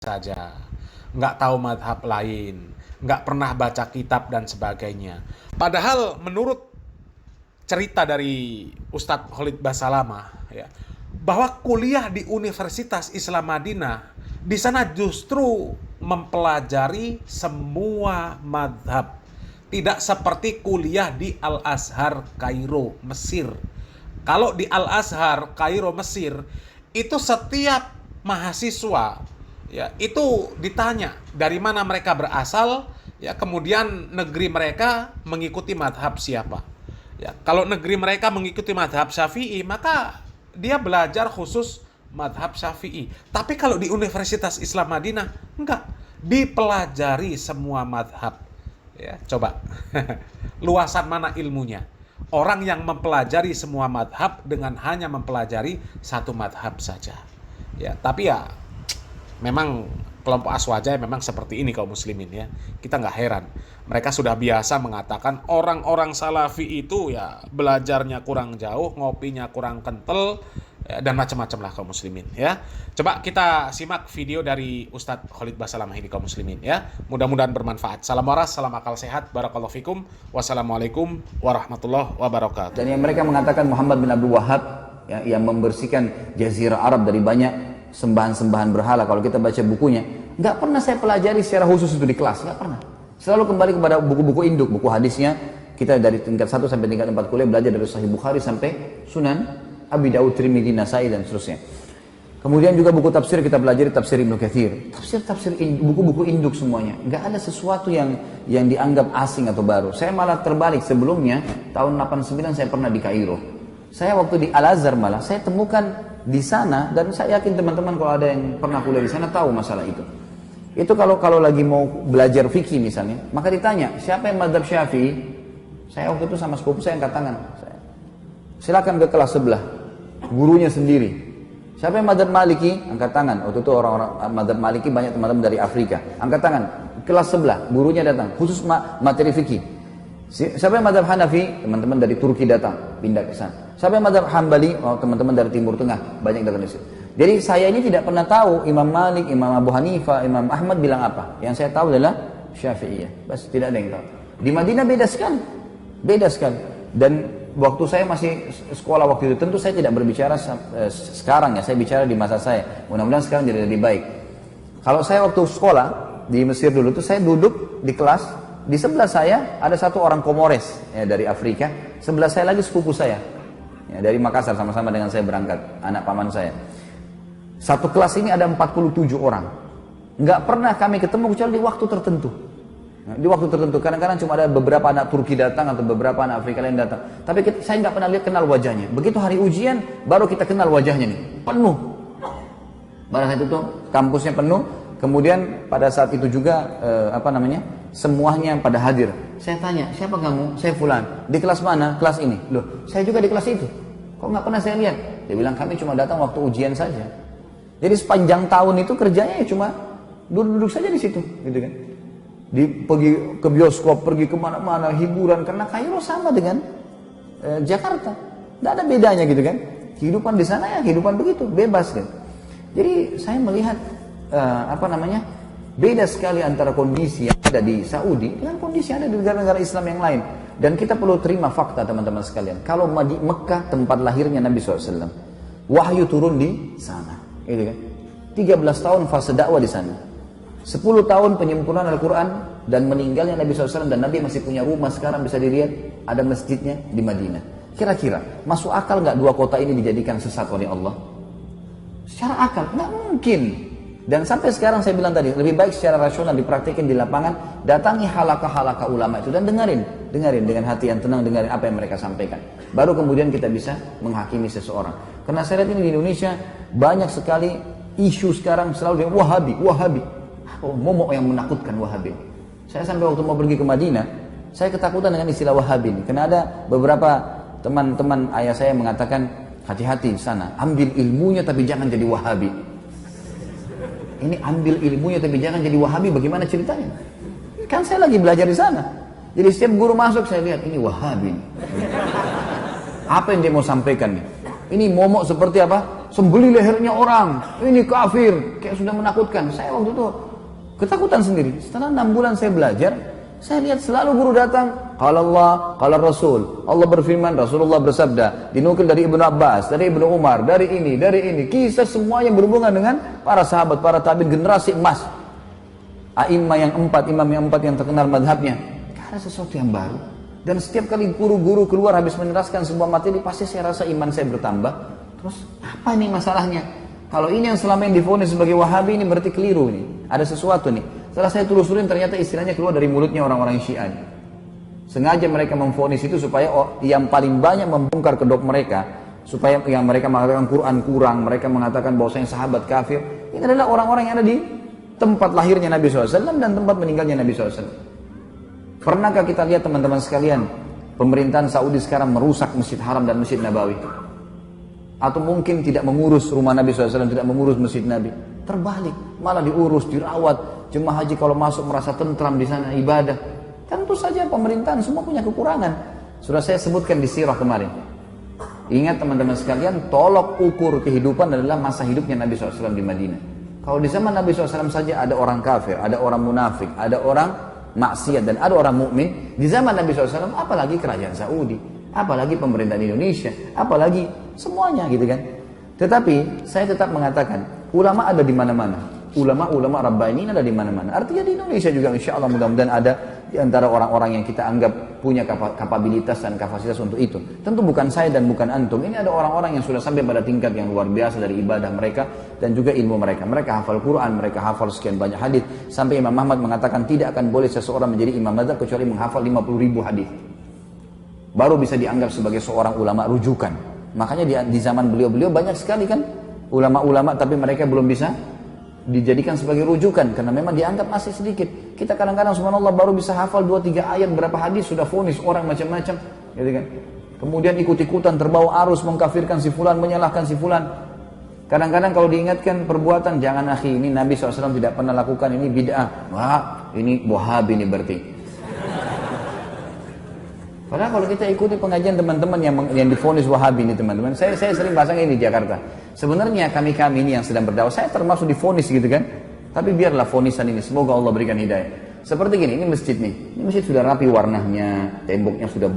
saja, nggak tahu madhab lain, nggak pernah baca kitab dan sebagainya. Padahal menurut cerita dari Ustadz Khalid Basalamah, ya, bahwa kuliah di Universitas Islam Madinah di sana justru mempelajari semua madhab, tidak seperti kuliah di Al Azhar Kairo Mesir. Kalau di Al Azhar Kairo Mesir itu setiap mahasiswa, ya, itu ditanya dari mana mereka berasal, ya, kemudian negeri mereka mengikuti madhab siapa. Ya, kalau negeri mereka mengikuti madhab Syafi'i, maka dia belajar khusus madhab Syafi'i. Tapi kalau di Universitas Islam Madinah, enggak, dipelajari semua madhab. Ya, coba luasan mana ilmunya? Orang yang mempelajari semua madhab dengan hanya mempelajari satu madhab saja. Ya, tapi ya memang kelompok Aswaja memang seperti ini kaum muslimin, ya. Kita nggak heran. Mereka sudah biasa mengatakan orang-orang salafi itu ya belajarnya kurang jauh, ngopinya kurang kental, ya, dan macam-macam lah kaum muslimin, ya. Coba kita simak video dari Ustadz Khalid Basalamah ini kaum muslimin, ya. Mudah-mudahan bermanfaat. Salam waras, salam akal sehat. Barakallahu fikum. Wassalamualaikum warahmatullahi wabarakatuh. Dan yang mereka mengatakan Muhammad bin Abdul Wahab, ya, yang membersihkan Jazirah Arab dari banyak sembahan-sembahan berhala. Kalau kita baca bukunya, nggak pernah saya pelajari secara khusus itu di kelas, nggak pernah. Selalu kembali kepada buku-buku induk, buku hadisnya. Kita dari tingkat 1 sampai tingkat 4 kuliah belajar dari Sahih Bukhari sampai Sunan Abi Daud, Tirmidzi, Nasai dan seterusnya. Kemudian juga buku tafsir kita pelajari tafsir Ibnu Katsir, tafsir buku-buku induk semuanya. Nggak ada sesuatu yang dianggap asing atau baru. Saya malah terbalik, sebelumnya tahun 89 saya pernah di Kairo. Saya waktu di Al Azhar malah saya temukan di sana, dan saya yakin teman-teman kalau ada yang pernah kuliah di sana tahu masalah itu. Itu kalau lagi mau belajar fikih misalnya, maka ditanya siapa yang madhab Syafi'i. Saya waktu itu sama sepupu saya angkat tangan. Silakan ke kelas sebelah, gurunya sendiri. Siapa yang madhab Maliki? Angkat tangan. Waktu itu orang-orang madhab Maliki banyak teman-teman dari Afrika. Angkat tangan. Kelas sebelah, gurunya datang, khusus materi fikih. Siapa yang madhab Hanafi? Teman-teman dari Turki datang, pindah ke sana. Siapa yang madhab Hambali? Oh, teman-teman dari Timur Tengah, banyak datang di situ. Jadi saya ini tidak pernah tahu Imam Malik, Imam Abu Hanifah, Imam Ahmad bilang apa. Yang saya tahu adalah Syafi'iyah. Bas, tidak ada yang tahu. Di Madinah beda sekali. Beda sekali. Dan waktu saya masih sekolah waktu itu, tentu saya tidak berbicara sekarang ya, saya bicara di masa saya. Mudah-mudahan sekarang jadi lebih baik. Kalau saya waktu sekolah di Mesir dulu tuh saya duduk di kelas, di sebelah saya ada satu orang Komores ya, dari Afrika. Sebelah saya lagi sepupu saya ya, dari Makassar, sama-sama dengan saya berangkat, anak paman saya. Satu kelas ini ada 47 orang. Nggak pernah kami ketemu kecuali di waktu tertentu. Nah, di waktu tertentu, kadang-kadang cuma ada beberapa anak Turki datang atau beberapa anak Afrika lain datang. Tapi saya nggak pernah kenal wajahnya. Begitu hari ujian, baru kita kenal wajahnya nih. Penuh. Pada saat itu kampusnya penuh. Kemudian pada saat itu juga semuanya pada hadir. Saya tanya, siapa kamu? Saya Fulan. Di kelas mana? Kelas ini. Loh, saya juga di kelas itu. Kok nggak pernah saya lihat? Dia bilang kami cuma datang waktu ujian saja. Jadi sepanjang tahun itu kerjanya ya cuma duduk-duduk saja di situ, gitu kan? Pergi ke bioskop, pergi kemana-mana, hiburan. Karena Kairo sama dengan Jakarta, tidak ada bedanya, gitu kan? Kehidupan di sana ya kehidupan begitu, bebas kan? Jadi saya melihat beda sekali antara kondisi yang ada di Saudi dengan kondisi yang ada di negara-negara Islam yang lain. Dan kita perlu terima fakta teman-teman sekalian. Kalau di Mekah tempat lahirnya Nabi SAW, wahyu turun di sana, gitu kan? 13 tahun fase dakwah di sana, 10 tahun penyempurnaan Al-Quran, dan meninggalnya Nabi SAW, dan Nabi masih punya rumah sekarang bisa dilihat, ada masjidnya di Madinah. Kira-kira masuk akal nggak dua kota ini dijadikan sesat oleh Allah? Secara akal nggak mungkin. Dan sampai sekarang saya bilang tadi, lebih baik secara rasional dipraktikkan di lapangan. Datangi halakah-halakah ulama itu dan dengerin dengan hati yang tenang, dengerin apa yang mereka sampaikan. Baru kemudian kita bisa menghakimi seseorang. Karena saya lihat ini di Indonesia banyak sekali isu sekarang selalu Wahabi. Oh, momok yang menakutkan Wahabi. Saya sampai waktu mau pergi ke Madinah, saya ketakutan dengan istilah Wahabi ini. Karena ada beberapa teman-teman ayah saya mengatakan, hati-hati di sana, ambil ilmunya tapi jangan jadi Wahabi. Ini ambil ilmunya tapi jangan jadi Wahabi, bagaimana ceritanya? Kan saya lagi belajar di sana. Jadi setiap guru masuk saya lihat, ini Wahabi. Apa yang dia mau sampaikan nih? Ini momok seperti apa? sembeli lehernya orang, ini kafir, kayak sudah menakutkan. Saya waktu itu ketakutan sendiri. Setelah 6 bulan saya belajar, saya lihat selalu guru datang, qala Allah, qala Rasul. Allah berfirman, Rasulullah bersabda, dinukil dari Ibnu Abbas, dari Ibnu Umar, dari ini. Kisah semua yang berhubungan dengan para sahabat, para tabi'in, generasi emas. A'imah yang 4, imam yang 4 yang terkenal madhabnya. Karena sesuatu yang baru. Dan setiap kali guru-guru keluar habis meneraskan sebuah materi, pasti saya rasa iman saya bertambah. Terus apa ini masalahnya? Kalau ini yang selama yang divonis sebagai Wahabi, ini berarti keliru nih. Ada sesuatu nih. Setelah saya telusurin, ternyata istilahnya keluar dari mulutnya orang-orang Syiah. Sengaja mereka memvonis itu supaya yang paling banyak membongkar kedok mereka, supaya yang mereka mengatakan Quran kurang, mereka mengatakan bahwasanya sahabat kafir. Ini adalah orang-orang yang ada di tempat lahirnya Nabi SAW dan tempat meninggalnya Nabi SAW. Pernahkah kita lihat teman-teman sekalian, pemerintahan Saudi sekarang merusak Masjid Haram dan Masjid Nabawi? Atau mungkin tidak mengurus rumah Nabi SAW, tidak mengurus Masjid Nabi? Terbalik, malah diurus, dirawat. Jemaah haji kalau masuk merasa tentram di sana ibadah. Tentu saja pemerintahan semua punya kekurangan. Sudah saya sebutkan di sirah kemarin. Ingat teman-teman sekalian, tolok ukur kehidupan adalah masa hidupnya Nabi SAW di Madinah. Kalau di zaman Nabi SAW saja ada orang kafir, ada orang munafik, ada orang maksiat dan ada orang mukmin, di zaman Nabi SAW apalagi kerajaan Saudi, apalagi pemerintahan Indonesia, apalagi semuanya gitu kan. Tetapi saya tetap mengatakan ulama ada di mana-mana, ulama Rabbani ada di mana-mana. Artinya di Indonesia juga insya Allah mudah-mudahan ada di antara orang-orang yang kita anggap punya kapabilitas dan kapasitas untuk itu. Tentu bukan saya dan bukan antum. Ini ada orang-orang yang sudah sampai pada tingkat yang luar biasa dari ibadah mereka dan juga ilmu mereka. Mereka hafal Quran, mereka hafal sekian banyak hadis. Sampai Imam Ahmad mengatakan tidak akan boleh seseorang menjadi imam mazhab kecuali menghafal 50.000 hadis. Baru bisa dianggap sebagai seorang ulama rujukan. Makanya di zaman beliau banyak sekali kan ulama-ulama tapi mereka belum bisa dijadikan sebagai rujukan karena memang dianggap masih sedikit. Kita kadang-kadang subhanallah baru bisa hafal 2-3 ayat berapa hadis sudah vonis orang macam-macam, gitu kan. Kemudian ikut-ikutan terbawa arus mengkafirkan si fulan, menyalahkan si fulan. Kadang-kadang kalau diingatkan perbuatan, jangan akhi, ini Nabi SAW tidak pernah lakukan, ini bid'ah. Wah, ini Wahabi ini berarti. Padahal kalau kita ikuti pengajian teman-teman yang divonis Wahabi ini teman-teman, saya sering bahasa ini di Jakarta. Sebenarnya kami ini yang sedang berdakwah, saya termasuk divonis gitu kan. Tapi biarlah vonisan ini, semoga Allah berikan hidayah. Seperti gini, ini masjid nih. Ini masjid sudah rapi warnanya, temboknya sudah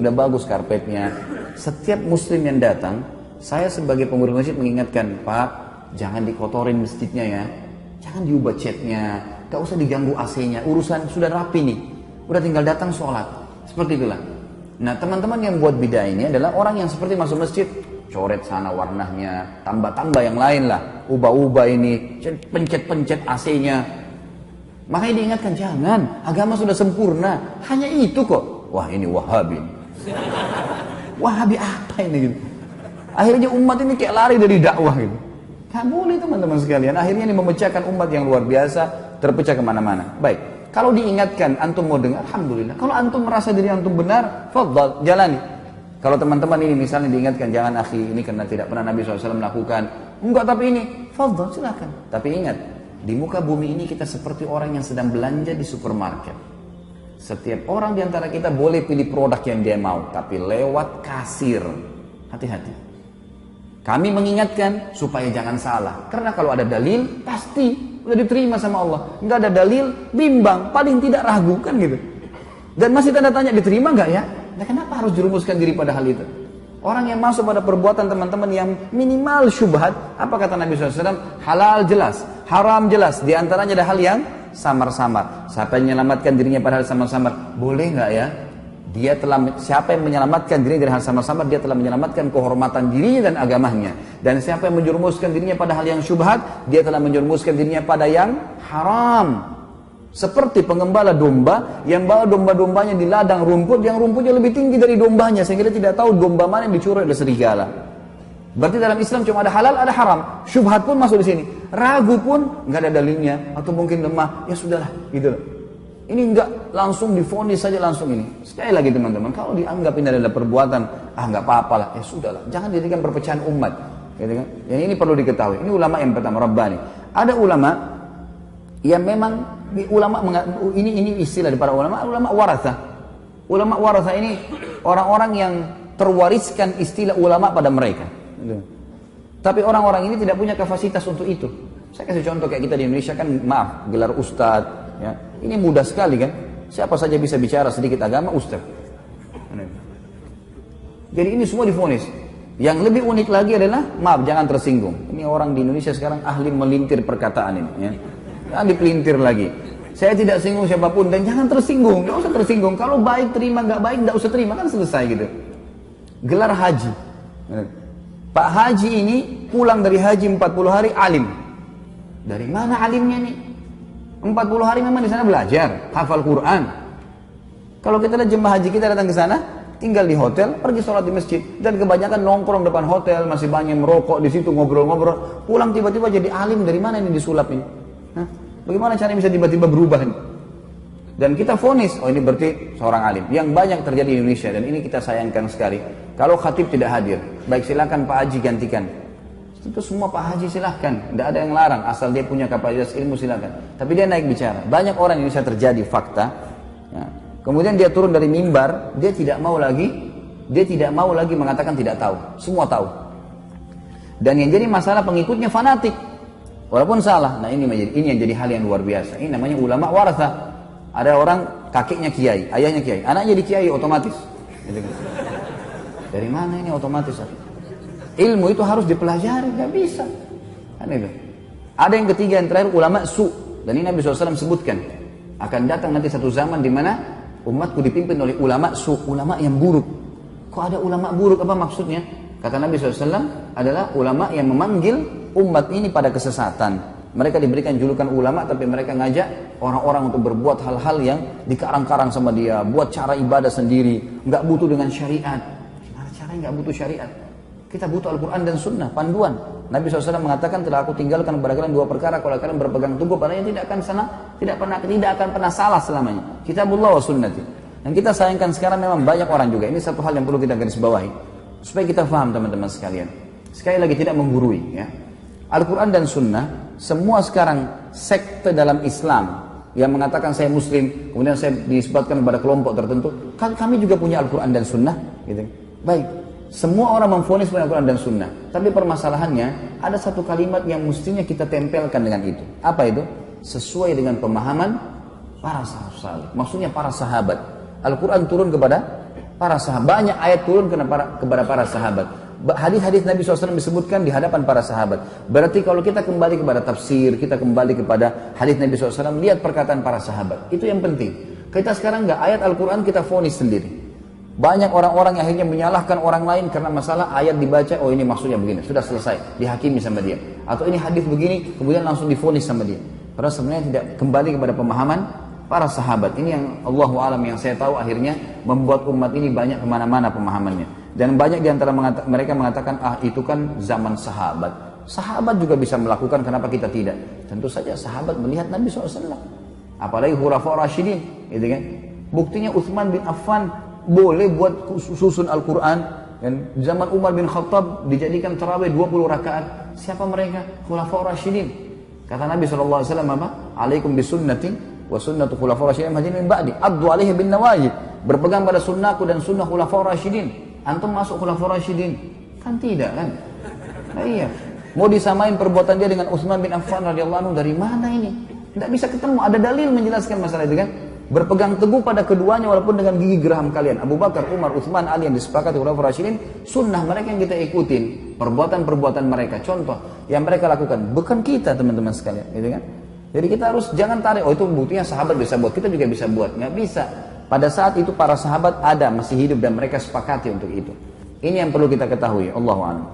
bagus karpetnya. Setiap muslim yang datang, saya sebagai pengurus masjid mengingatkan, Pak, jangan dikotorin masjidnya ya. Jangan diubah catnya, gak usah diganggu AC-nya. Urusan sudah rapi nih, udah tinggal datang sholat. Seperti itulah. Nah teman-teman yang buat bid'ah ini adalah orang yang seperti masuk masjid, coret sana warnanya, tambah-tambah yang lain lah, ubah-ubah ini, pencet-pencet AC-nya. Makanya diingatkan, jangan, agama sudah sempurna, hanya itu kok. Wah ini Wahabi. Wahabi apa ini gitu. Akhirnya umat ini kayak lari dari dakwah gitu. Gak boleh teman-teman sekalian, akhirnya ini memecahkan umat yang luar biasa, terpecah kemana-mana. Baik. Kalau diingatkan, antum mau dengar, alhamdulillah. Kalau antum merasa diri antum benar, fadhal, jalani. Kalau teman-teman ini misalnya diingatkan, jangan akhi, ini karena tidak pernah Nabi SAW melakukan. Enggak, tapi ini, fadhal, silakan. Tapi ingat, di muka bumi ini kita seperti orang yang sedang belanja di supermarket. Setiap orang di antara kita boleh pilih produk yang dia mau, tapi lewat kasir. Hati-hati. Kami mengingatkan supaya jangan salah. Karena kalau ada dalil, pasti udah diterima sama Allah. Nggak ada dalil, bimbang, paling tidak ragu kan gitu. Dan masih tanda tanya, diterima nggak ya? Nah kenapa harus jerumuskan diri pada hal itu? Orang yang masuk pada perbuatan teman-teman yang minimal syubhat, apa kata Nabi SAW? Halal jelas, haram jelas. Di antaranya ada hal yang samar-samar. Siapa yang menyelamatkan dirinya pada hal samar-samar? Boleh nggak ya? Siapa yang menyelamatkan dirinya dari hal samar-samar, dia telah menyelamatkan kehormatan dirinya dan agamanya. Dan siapa yang menjerumuskan dirinya pada hal yang syubhat, dia telah menjerumuskan dirinya pada yang haram. Seperti pengembala domba yang bawa domba-dombanya di ladang rumput yang rumputnya lebih tinggi dari dombanya, sehingga dia tidak tahu domba mana yang dicuri oleh serigala. Berarti dalam Islam cuma ada halal, ada haram. Syubhat pun masuk di sini. Ragu pun nggak ada dalilnya atau mungkin lemah, ya sudahlah, gitu loh. Ini enggak langsung divonis saja langsung ini. Sekali lagi teman-teman, kalau dianggap ini adalah perbuatan, enggak apa-apalah, ya sudahlah. Jangan jadikan perpecahan umat. Gitu kan? Yang ini perlu diketahui. Ini ulama yang pertama, Rabbani. Ada ulama yang memang ini istilah dari para ulama waratha. Ulama waratha ini orang-orang yang terwariskan istilah ulama pada mereka. Gitu. Tapi orang-orang ini tidak punya kapasitas untuk itu. Saya kasih contoh kayak kita di Indonesia kan, maaf, gelar ustadz, ya. Ini mudah sekali kan. Siapa saja bisa bicara sedikit agama, ustadz. Jadi ini semua divonis. Yang lebih unik lagi adalah, maaf jangan tersinggung. Ini orang di Indonesia sekarang ahli melintir perkataan ini. Ya. Jangan dipelintir lagi. Saya tidak singgung siapapun dan jangan tersinggung. Nggak usah tersinggung. Kalau baik terima, nggak baik nggak usah terima, kan selesai gitu. Gelar haji. Pak Haji ini pulang dari haji 40 hari alim. Dari mana alimnya nih? 40 hari memang di sana belajar, hafal Quran. Kalau kita lihat jemaah haji kita datang ke sana, tinggal di hotel, pergi sholat di masjid, dan kebanyakan nongkrong depan hotel, masih banyak merokok di situ, ngobrol-ngobrol. Pulang tiba-tiba jadi alim, dari mana ini disulap ini? Hah? Bagaimana caranya bisa tiba-tiba berubah ini? Dan kita vonis, oh ini berarti seorang alim. Yang banyak terjadi di Indonesia, dan ini kita sayangkan sekali. Kalau khatib tidak hadir, baik silakan Pak Haji gantikan. Itu semua Pak Haji silahkan, tidak ada yang larang, asal dia punya kapasitas ilmu silahkan. Tapi dia naik bicara. Banyak orang yang bisa terjadi fakta. Ya. Kemudian dia turun dari mimbar, dia tidak mau lagi mengatakan tidak tahu. Semua tahu. Dan yang jadi masalah pengikutnya fanatik, walaupun salah. Nah ini yang jadi hal yang luar biasa. Ini namanya ulama waratha. Ada orang kakeknya kiai, ayahnya kiai, anaknya jadi kiai otomatis. Dari mana ini otomatis? Ilmu itu harus dipelajari, nggak bisa. Kan itu. Ada yang ketiga, yang terakhir ulama su. Dan ini Nabi SAW sebutkan, akan datang nanti satu zaman di mana umatku dipimpin oleh ulama su, ulama yang buruk. Kok ada ulama buruk? Apa maksudnya? Kata Nabi SAW adalah ulama yang memanggil umat ini pada kesesatan. Mereka diberikan julukan ulama, tapi mereka ngajak orang-orang untuk berbuat hal-hal yang dikarang-karang sama dia, buat cara ibadah sendiri, nggak butuh dengan syariat. Gimana caranya nggak butuh syariat? Kita butuh Al-Quran dan Sunnah, panduan. Nabi SAW mengatakan, telah aku tinggalkan kepada kalian dua perkara, kalau kalian berpegang teguh padanya tidak akan pernah salah selamanya. Kitabullah wa sunnati. Dan kita sayangkan sekarang memang banyak orang juga. Ini satu hal yang perlu kita garis bawahi, supaya kita faham teman-teman sekalian. Sekali lagi tidak menggurui, ya. Al-Quran dan Sunnah, semua sekarang sekte dalam Islam yang mengatakan saya Muslim, kemudian saya disebutkan kepada kelompok tertentu, kan kami juga punya Al-Quran dan Sunnah, gitu. Baik, semua orang memvonis punya Al-Quran dan Sunnah, tapi permasalahannya ada satu kalimat yang mestinya kita tempelkan dengan itu. Apa itu? Sesuai dengan pemahaman para sahabat. Maksudnya para sahabat. Al-Quran turun kepada para sahabat. Banyak ayat turun kepada para sahabat. Hadis-hadis Nabi SAW disebutkan di hadapan para sahabat. Berarti kalau kita kembali kepada tafsir, kita kembali kepada hadis Nabi SAW, lihat perkataan para sahabat. Itu yang penting. Kita sekarang nggak ayat Al-Quran kita vonis sendiri. Banyak orang-orang yang akhirnya menyalahkan orang lain karena masalah ayat dibaca, oh ini maksudnya begini, sudah selesai, dihakimi sama dia. Atau ini hadis begini, kemudian langsung divonis sama dia. Padahal sebenarnya tidak kembali kepada pemahaman para sahabat. Ini yang Allahu a'lam, yang saya tahu akhirnya membuat umat ini banyak kemana-mana pemahamannya. Dan banyak di antara mereka mengatakan, itu kan zaman sahabat. Sahabat juga bisa melakukan, kenapa kita tidak? Tentu saja sahabat melihat Nabi SAW. Apalagi Khulafaur Rasyidin, gitu kan? Buktinya Utsman bin Affan boleh buat susun Al-Quran. Dan zaman Umar bin Khattab dijadikan tarawih 20 rakaat. Siapa mereka? Khulafaur Rasyidin. Kata Nabi SAW apa? Alaikum bisunnati wa sunnatu khulafaur rasyidin min ba'di. Addu alaihi bin nawajid. Berpegang pada sunnahku dan sunnah khulafaur rasyidin. Antum masuk khulafaur rasyidin? Kan tidak kan? Nah, iya. Mau disamain perbuatan dia dengan Utsman bin Affan radhiyallahu anhu, dari mana ini? Tidak bisa ketemu. Ada dalil menjelaskan masalah itu kan? Berpegang teguh pada keduanya walaupun dengan gigi geraham kalian. Abu Bakar, Umar, Utsman, Ali yang disepakati khulafaur rasyidin, sunnah mereka yang kita ikutin. Perbuatan-perbuatan mereka, contoh yang mereka lakukan, bukan kita teman-teman sekalian, gitu kan? Jadi kita harus jangan tarik, oh itu buktinya sahabat bisa buat, kita juga bisa buat. Nggak bisa. Pada saat itu para sahabat ada, masih hidup dan mereka sepakati untuk itu. Ini yang perlu kita ketahui. Allahu a'lam.